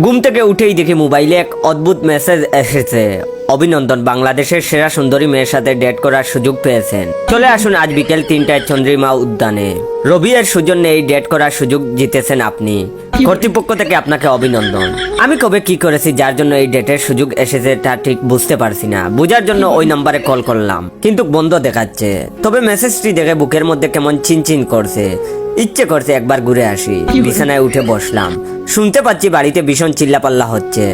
ঘুম থেকে উঠেই দেখি মোবাইলে এক অদ্ভুত মেসেজ এসেছে। অভিনন্দন, বাংলাদেশের সেরা সুন্দরী মেয়ের সাথে ডেট করার সুযোগ পেয়েছেন। চলে আসুন আজ বিকেল 3টায় চন্দ্রিমা উদ্যানে। রবি এর সৌজন্যে এই ডেট করার সুযোগ জিতেছেন আপনি। কর্তৃপক্ষ থেকে আপনাকে অভিনন্দন। আমি কবে কি করেছি যার জন্য এই ডেটের সুযোগ এসেছে তা ঠিক বুঝতে পারছি না। বুঝার জন্য ওই নম্বরে কল করলাম, কিন্তু বন্ধ দেখাচ্ছে। তবে মেসেজটি দেখে বুকের মধ্যে কেমন চিনচিন করছে। ইচ্ছে করছে একবার ঘুরে আসি। বিছানায় উঠে বসলাম। শুনতে পাচ্ছি বাড়িতে ভীষণ চিল্লাপাল্লা হচ্ছে।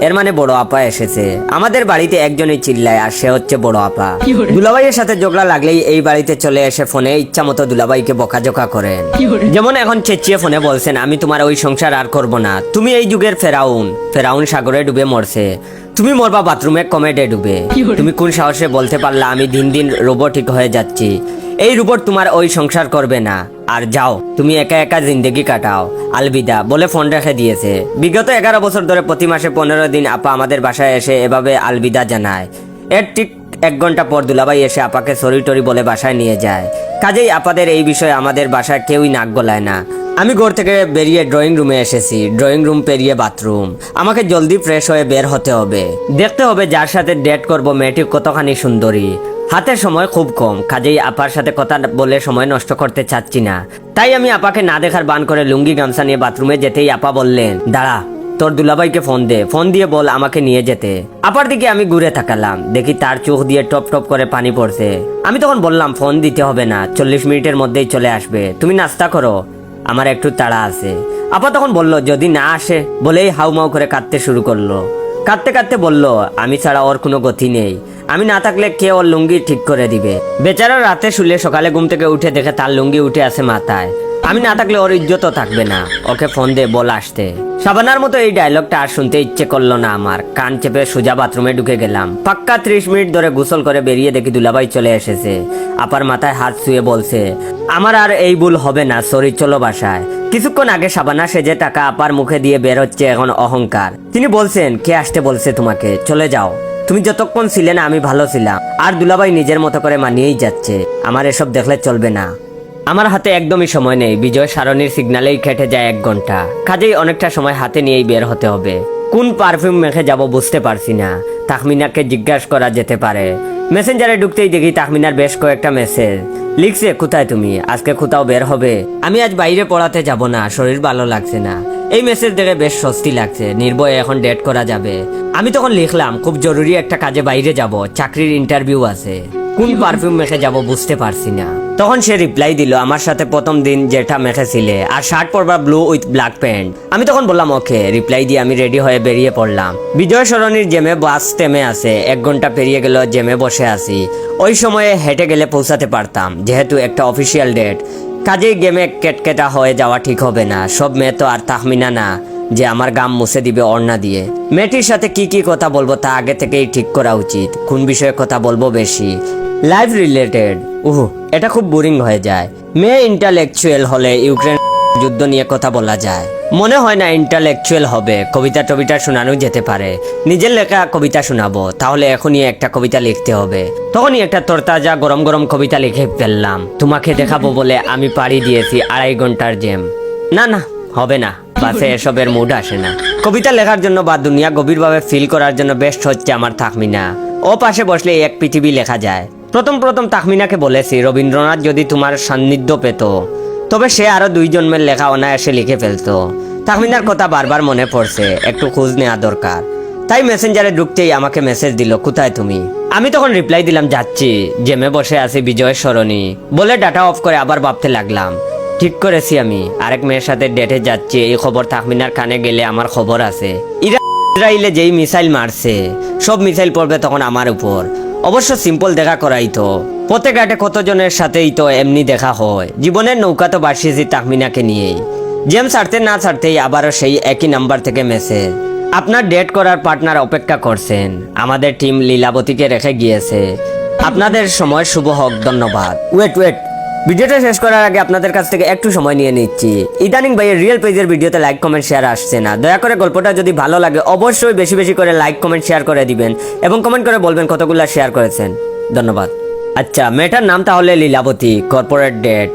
এর মানে বড় আপা এসেছে। আমাদের বাড়িতে একজনই চিল্লায়, আর সে হচ্ছে বড় আপা। দুলাভাইয়ের সাথে ঝগড়া লাগলেই এই বাড়িতে চলে এসে ফোনে ইচ্ছা মতো দুলাভাইকে বকাঝকা করেন। যেমন এখন চেঁচিয়ে ফোনে বলছেন, আমি তোমার ওই সংসার আর করব না। তুমি এই যুগের ফেরাউন সাগরে ডুবে মরছে। তুমি মরবা বাথরুমে কমেডে ডুবে। তুমি কোন সাহসে বলতে পারলা আমি দিন দিন রোবটিক হয়ে যাচ্ছি? এই রোবট তোমার ওই সংসার করবে না। আর যাও, তুমি একা একা জিন্দেগি কাটাও, আলবিদা বলে ফোন রেখে দিয়েছে। বিগত 11 বছর ধরে প্রতি মাসে 15 দিন আপা আমাদের বাসায় এসে এভাবে আলবিদা জানায়। এর ঠিক 1 ঘন্টা পর দুলাভাই এসে আপাকে সরি টরি বলে বাসায় নিয়ে যায়। কাজেই আপাদের এই বিষয়ে আমাদের বাসায় কেউই নাক গলায় না। আমি ঘর থেকে বেরিয়ে ড্রয়িং রুমে এসেছি। ড্রয়িং রুম পেরিয়ে বাথরুম। আমাকে জলদি ফ্রেশ হয়ে বের হতে হবে। দেখতে হবে যার সাথে ডেট করব মেয়েটি কতখানি সুন্দরী। হাতে সময় খুব কম, কাজেই আপার সাথে কথা বলে সময় নষ্ট করতে চাচ্ছি না। তাই আমি আপাকে না দেখার বান করে লুঙ্গি গামছা নিয়ে বাথরুমে যেতেই আপা বললেন, দাঁড়া, তোর দুলাভাইকে ফোন দে, ফোন দিয়ে বল আমাকে নিয়ে যেতে। আপার দিকে আমি ঘুরে তাকালাম, দেখি তার চোখ দিয়ে টপ টপ করে পানি পড়ছে। আমি তখন বললাম, ফোন দিতে হবে না, 40 মিনিটের মধ্যেই চলে আসবে, তুমি নাস্তা করো, আমার একটু তাড়া আছে। আপা তখন বলল, যদি না আসে, বলেই হাউমাউ করে কাঁদতে শুরু করলো। কাঁদতে কাঁদতে বলল, আমি ছাড়া ওর কোনো গতি নেই, আমি না থাকলে কে ওর লুঙ্গি ঠিক করে দিবে। বেচারা রাতে শুলে সকালে ঘুম থেকে উঠে দেখে তার লুঙ্গি উঠে আছে মাথায়। আমি না থাকলে ওর ইজ্জতও থাকবে না। ওকে ফোন দে, বল আসতে। সাবানার মতো এই ডায়লগটা আর শুনতে ইচ্ছে করলো না আমার। কান চেপে সোজা বাথরুমে ঢুকে গেলাম। পাক্কা 30 মিনিট ধরে গোসল করে বেরিয়ে দেখি দুলাভাই চলে এসেছে। আপার মাথায় হাত শুয়ে বলছে, আমার আর এই ভুল হবে না, সরি, চলো বাসায়। কিছুক্ষণ আগে সাবানা সেজে টাকা আপার মুখে দিয়ে বের হচ্ছে এখন অহংকার। তিনি বলছেন, কে আসতে বলছে তোমাকে, চলে যাও। তুমি যতক্ষণ ছিলে না আমি ভালো ছিলাম। আর দুলাভাই নিজের মতো করে মানিয়েই যাচ্ছে। আমার এসব দেখলে চলবে না। আমার হাতে একদমই সময় নেই। বিজয় সারণীর সিগন্যালেই কেটে যায় 1 ঘন্টা। কাজেই অনেকটা সময় হাতে নিয়েই বের হতে হবে। কোন পারফিউম মেখে যাব বুঝতে পারছি না। তাহমিনাকে জিজ্ঞাসা করা যেতে পারে। মেসেঞ্জারে ঢুকতেই দেখি তাহমিনার বেশ কয়েকটা মেসেজ। লিখছে, কোথায় তুমি, আজকে কোথাও বের হবে? আমি আজ বাইরে পড়াতে যাব না, শরীর ভালো লাগছে না। এই মেসেজ দেখে বেশ স্বস্তি লাগছে, নির্ভয়ে এখন ডেট করা যাবে। আমি তখন লিখলাম, খুব জরুরি একটা কাজে বাইরে যাব, চাকরির ইন্টারভিউ আছে। কোন পারফিউম মেখে যাব বুঝতে পারছি না। তখন সে রিপ্লাই দিল, আমার সাথে প্রথম দিন যেটা মেখেছিলে, আর শার্ট পরবা ব্লু উইথ ব্ল্যাক প্যান্ট। আমি তখন বললাম ওকে। রিপ্লাই দিয়ে আমি রেডি হয়ে বেরিয়ে পড়লাম। বিজয় সরণির জেমে বাস থেমে আছে। 1 ঘন্টা পেরিয়ে গেল, জেমে বসে আছি। ওই সময়ে হেঁটে গেলে পৌঁছাতে পারতাম, যেহেতু একটা অফিসিয়াল ডেট। কাজেই গেমে কেটকেটা হয়ে যাওয়া ঠিক হবে না। সব মেয়ে তো আর তাহমিনা না যে আমার গাম মুছে দিবে ওড়না দিয়ে। মেয়েটির সাথে কি কি কথা বলবো তা আগে থেকেই ঠিক করা উচিত। কোন বিষয়ে কথা বলবো বেশি, লাইফ রিলেটেড? এটা খুব বোরিং হয়ে যায়। মেয়ে ইন্টালেকচুয়াল হলে ইউক্রেন যুদ্ধ নিয়ে কথা বলা যায়। মনে হয় না ইন্টালেকচুয়াল হবে। কবিতা টবিতা শোনানো যেতে পারে। নিজের লেখা কবিতা শোনাবো, তাহলে এখনই একটা কবিতা লিখতে হবে। তখনই একটা তরতাজা গরম গরম কবিতা লিখে ফেললাম। তোমাকে দেখাবো বলে আমি পাড়ি দিয়েছি 2.5 ঘন্টার জেম। না না, হবে না, বাসে এসবের মুড আসে না। কবিতা লেখার জন্য বা দুনিয়া গভীরভাবে ফিল করার জন্য বেস্ট হচ্ছে আমার তাহমিনা। ও পাশে বসলে এক পৃথিবী লেখা যায়। প্রথম তাহমিনাকে বলেছি, রবীন্দ্রনাথ যদি তোমার সান্নিধ্য পেত, তবে সে আরো 2 জন্মের লেখা অনায়াসে লিখে ফেলতো। তাহমিনার কথা বারবার মনে পড়ছে, একটু খোঁজ নেওয়া দরকার। তাই মেসেঞ্জারে ঢুকতেই আমাকে মেসেজ দিল, কোথায় তুমি? আমি তখন রিপ্লাই দিলাম, যাচ্ছি, জেমে বসে আছি বিজয় সরণি, বলে ডাটা অফ করে আবার ভাবতে লাগলাম। ঠিক করেছি, আমি আরেক মেয়ের সাথে ডেটে যাচ্ছি। এই খবর তাহমিনার কানে গেলে আমার খবর আছে। ইসরায়েলে যেই মিসাইল মারছে, সব মিসাইল পড়বে তখন আমার উপর। অবশ্য সিম্পল দেখা করাই তো। পথে ঘাটে কতজনের সাথেই তো এমনি দেখা হয়। জীবনের নৌকা তো বাসিয়েছি তাহমিনাকে নিয়েই। জেম ছাড়তে না ছাড়তেই আবারও সেই একই নাম্বার থেকে মেসেজ, আপনার ডেট করার পার্টনার অপেক্ষা করছেন। আমাদের টিম লীলাবতীকে রেখে গিয়েছে। আপনাদের সময় শুভ হোক, ধন্যবাদ। ওয়েট, ভিডিওটা শেষ করার আগে আপনাদের কাছ থেকে একটু সময় নিয়ে নিচ্ছি। ইদানিং ভাইয়ের রিয়েল পেজের ভিডিওতে লাইক কমেন্ট শেয়ার আসছে না। দয়া করে গল্পটা যদি ভালো লাগে অবশ্যই বেশি বেশি করে লাইক কমেন্ট শেয়ার করে দিবেন, এবং কমেন্ট করে বলবেন কতগুলা শেয়ার করেছেন। ধন্যবাদ। আচ্ছা, মেয়েটার নাম তাহলে লীলাবতী, কর্পোরেট ডেট।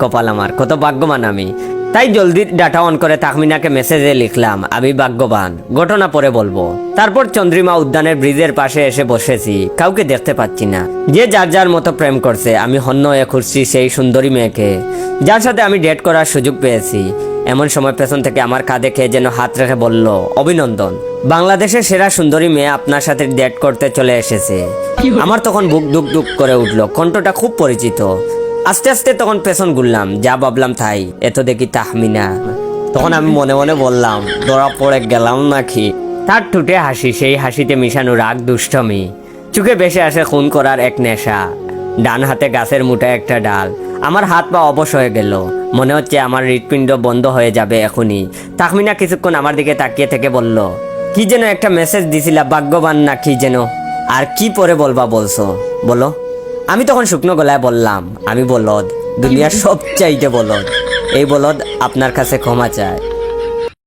কপাল আমার, কত ভাগ্যবান আমি। তাই জলদি ডাটা অন করে তাহমিনাকে মেসেজে লিখলাম, আমি ভাগ্যবান, ঘটনা পরে বলবো। তারপর চন্দ্রিমা উদ্যানের ব্রিজের পাশে এসে বসেছি, কাউকে দেখতে পাচ্ছি না। যে যার যার মতো প্রেম করছে, আমি হন্য হয়ে খুঁজছি সেই সুন্দরী মেয়েকে যার সাথে আমি ডেট করার সুযোগ পেয়েছি। এমন সময় পেছন থেকে আমার কাঁধে কে যেন হাত রেখে বলল, অভিনন্দন, বাংলাদেশের সেরা সুন্দরী মেয়ে আপনার সাথে ডেট করতে চলে এসেছে। আমার তখন বুক দুক দুক করে উঠলো, কণ্ঠটা খুব পরিচিত। আস্তে আস্তে তখন পেছন ঘুরলাম, যা ভাবলাম তাই, এত দেখি তাহমিনা। তখন আমি মনে মনে বললাম, ধরা পড়ে গেলাম নাকি। তার ঠোঁটে হাসি, সেই হাসিতে মিশানো রাগ, দুষ্টমি, চোখে ভেসে আসে খুন করার এক নেশা। ডান হাতে গাছের মুঠায় একটা ডাল। আমার হাত পা অবশ হয়ে গেল, মনে হচ্ছে আমার হৃৎপিণ্ড বন্ধ হয়ে যাবে এখনই। তাহমিনা কিছুক্ষণ আমার দিকে তাকিয়ে থেকে বলল, কি যেন একটা মেসেজ দিছিলা, ভাগ্যবান না কি যেন, আর কি পরে বলবা বলছো বলো। আমি তখন শুকনো গলায় বললাম, আমি বলদ, দুনিয়ার সবচাইতে বলদ। এই বলদ আপনার কাছে ক্ষমা চায়।